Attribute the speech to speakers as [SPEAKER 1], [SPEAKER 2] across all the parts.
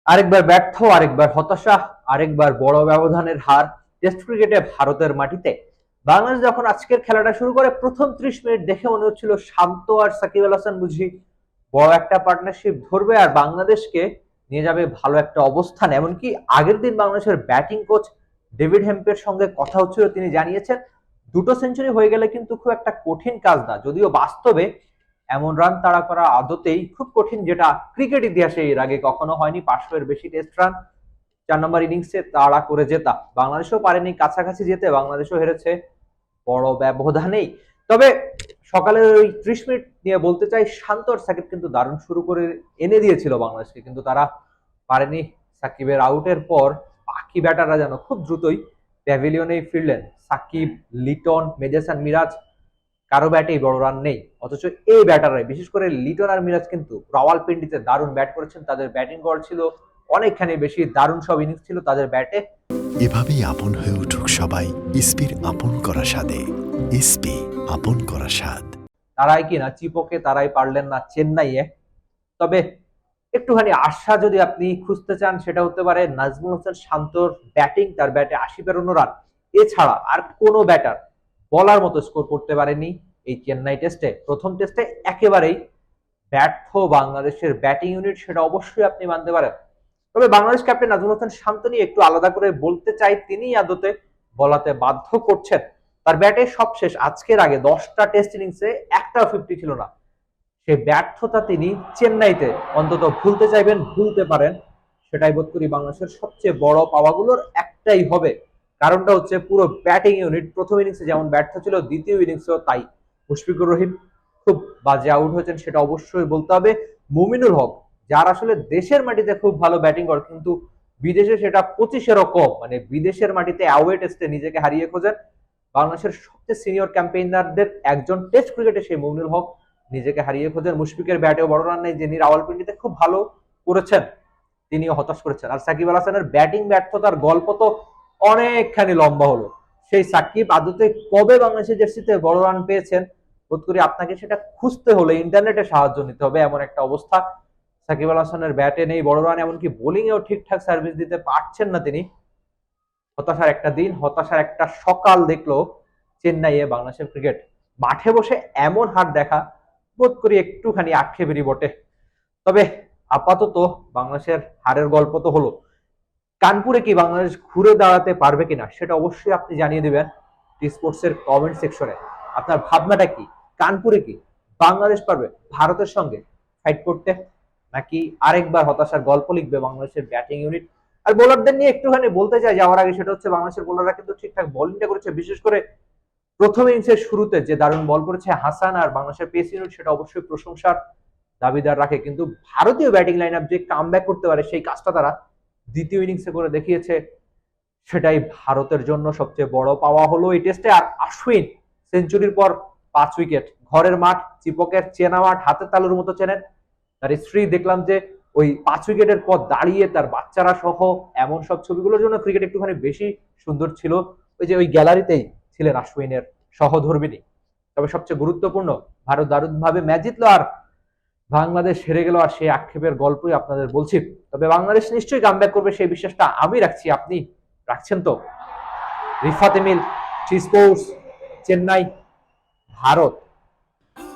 [SPEAKER 1] আরেকবার ব্যর্থ, আরেকবার হতাশা, আরেকবার বড় ব্যবধানের হার টেস্ট ক্রিকেটে ভারতের মাটিতে। বাংলাদেশ যখন আজকের খেলাটা শুরু করে প্রথম ৩০ মিনিট দেখে মনে হচ্ছিল শান্ত আর সাকিব আল হাসান বুঝি বড় একটা পার্টনারশিপ ধরবে আর বাংলাদেশকে নিয়ে যাবে ভালো একটা অবস্থান। এমনকি আগের দিন বাংলাদেশের ব্যাটিং কোচ ডেভিড হেম্পের সঙ্গে কথা হচ্ছিল, তিনি জানিয়েছেন দুটো সেঞ্চুরি হয়ে গেলে কিন্তু খুব একটা কঠিন কাজ না, যদিও বাস্তবে এমন রান তাড়া করা আদতেই খুব কঠিন, যেটা ক্রিকেট ইতিহাসে এর আগে কখনো হয়নি। 500-এর বেশি টেস্ট রান 4 নম্বর ইনিংসে তাড়া করে জেতা, বাংলাদেশও পারেনি, কাছাকাছি যেতে বাংলাদেশও হেরেছে বড় ব্যবধানেই। তবে সকালের ওই 30 মিনিট নিয়ে বলতে চাই, শান্ত আর সাকিব কিন্তু দারুণ শুরু করে এনে দিয়েছিল বাংলাদেশকে, কিন্তু তারা পারেনি। সাকিবের আউটের পর বাকি ব্যাটাররা যেন খুব দ্রুতই প্যাভিলিয়নেই ফিরলেন। সাকিব, লিটন, মেজেসান, মিরাজ কারো ব্যাটেই বড় রান নেই, অথচ এই ব্যাটাররাই, বিশেষ করে লিটন আর মিরাজ কিন্তু রাওয়ালপিন্ডিতে দারুণ ব্যাট করেছেন। তাদের ব্যাটিং গড় ছিল অনেকখানি বেশি, দারুণ সব ইনিংস ছিল তাদের ব্যাটে।
[SPEAKER 2] এভাবেই আপন হয়ে উঠুক সবাই ইসপির আপন করা স্বাদে। ইসপি, আপন করা স্বাদ।
[SPEAKER 1] তারাই কিনা চিপকে তারাই পারলেন না চেন্নাইয়ে। তবে একটুখানি আশা যদি আপনি খুঁজতে চান, সেটা হতে পারে নাজমুল হোসেন শান্তর ব্যাটিং, তার ব্যাটে 80-52 রান। এছাড়া আর কোনো ব্যাটার বলার মতো স্কোর করতে পারেনি এই চেন্নাই টেস্টে। প্রথম টেস্টে একেবারেই ব্যর্থ বাংলাদেশের ব্যাটিং ইউনিট, সেটা অবশ্যই আপনি মানতে পারেন। তবে বাংলাদেশ ক্যাপ্টেন নাজমুল হোসেন শান্ত নিয়ে একটু আলাদা করে বলতে চাই, তিনি আদতে বলাতে বাধ্য করছেন। তার ব্যাটে সবশেষ আজকের আগে 10টা টেস্ট ইনিংসে একটাও 50 ছিল না। সেই ব্যর্থতা তিনি চেন্নাইতে অন্তত ভুলতে চাইবেন, ভুলতে পারেন। সেটাই বোধ করি বাংলাদেশের সবচেয়ে বড় পাওয়াগুলোর একটাই হবে। কারণটা হচ্ছে পুরো ব্যাটিং ইউনিট প্রথম ইনিংসে যেমন ব্যর্থ ছিল, দ্বিতীয় ইনিংসেও তাই। মুশফিকুর রহিম খুব বাজে আউট হয়েছেন, সেটা অবশ্যই বলতে হবে। মুমিনুল হক, যার আসলে দেশের মাটিতে খুব ভালো ব্যাটিং করে, কিন্তু বিদেশে সেটা 25-এরও কম, মানে বিদেশের মাটিতে অ্যাওয়ে টেস্টে নিজেকে হারিয়ে খোঁজেন। বাংলাদেশের সবচেয়ে সিনিয়র ক্যাম্পেইনারদের একজন টেস্ট ক্রিকেটে সেই মুমিনুল হক নিজেকে হারিয়ে খোঁজেন। মুশফিকের ব্যাটেও বড় রান নেই, যিনি রাওয়ালপিন্ডিতে খুব ভালো করেছেন, তিনিও হতাশ করেছেন। আর সাকিব আল হাসানের ব্যাটিং ব্যর্থতার গল্প তো অনেকখানি লম্বা হলো। সেই সাকিব আদতে কবে বাংলাদেশের জার্সিতে বড় রান পেয়েছেন, বোধ করি আপনাকে সেটা খুঁজতে হলে ইন্টারনেটে সাহায্য নিতে হবে, এমন একটা অবস্থা। সাকিব আল হাসানের ব্যাটে নেই বড় রান, এমনকি বোলিং এও ঠিকঠাক সার্ভিস দিতে পারছেন না তিনি। হতাশার একটা দিন, হতাশার একটা সকাল দেখলো চেন্নাইয়ে বাংলাদেশের ক্রিকেট। মাঠে বসে এমন হার দেখা বোধ করি একটুখানি আক্ষেপেরই বটে। তবে আপাতত বাংলাদেশের হারের গল্প তো হলো, কানপুরে কি বাংলাদেশ ঘুরে দাঁড়াতে পারবে কিনা সেটা অবশ্যই আপনি জানিয়ে দিবেন টি স্পোর্টসের কমেন্ট সেকশনে। আপনার ভাবনাটা কি? কানপুরে কি বাংলাদেশ পারবে ভারতের সঙ্গে ফাইট করতে, নাকি আরেকবার হতাশার গল্প লিখবে বাংলাদেশের ব্যাটিং ইউনিট? আর বোলারদের নিয়ে একটুখানি বলতে চাই যাওয়ার আগে, সেটা হচ্ছে বাংলাদেশের বোলাররা কিন্তু ঠিকঠাক বোলিংটা করেছে। বিশেষ করে প্রথম ইনিংসের শুরুতে যে দারুণ বল করেছে হাসান আর বাংলাদেশের পেস ইউনিট, সেটা অবশ্যই প্রশংসার দাবিদার রাখে। কিন্তু ভারতীয় ব্যাটিং লাইন আপ যে কামব্যাক করতে পারে, সেই কাজটা তারা দ্বিতীয় ইনিংসে করে দেখিয়েছে। সেটাই ভারতের জন্য সবচেয়ে বড় পাওয়া হলো এই টেস্টে। আর আশ্বিন সেঞ্চুরির পর 5 উইকেট, ঘরের মাঠ, চিপকের চেনা মাঠ হাতের তালুর মতো চেনেন। তার স্ত্রী দেখলাম যে ওই 5 উইকেটের পর দাঁড়িয়ে তার বাচ্চারা সহ, এমন সব ছবিগুলোর জন্য ক্রিকেট একটুখানি বেশি সুন্দর ছিল। ওই যে ওই গ্যালারিতেই ছিলেন আশ্বিনের সহধর্মিনী। তবে সবচেয়ে গুরুত্বপূর্ণ, ভারত দারুণভাবে ম্যাচ জিতলো আর বাংলাদেশ হেরে গেল, আর সেই আক্ষেপের গল্পই আপনাদের বলছি। তবে বাংলাদেশ নিশ্চয়ই কামব্যাক করবে, সেই বিশ্বাসটা আমি রাখছি। আপনি রাখছেন তো? Rifat Emil, T Sports, Chennai, Bharat.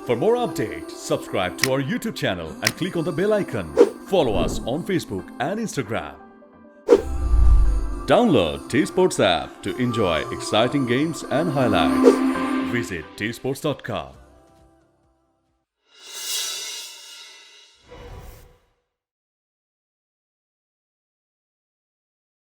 [SPEAKER 3] For more updates, subscribe to our YouTube channel and click on the bell icon. Follow us on Facebook and Instagram. Download T Sports app to enjoy exciting games and highlights. Visit tsports.com.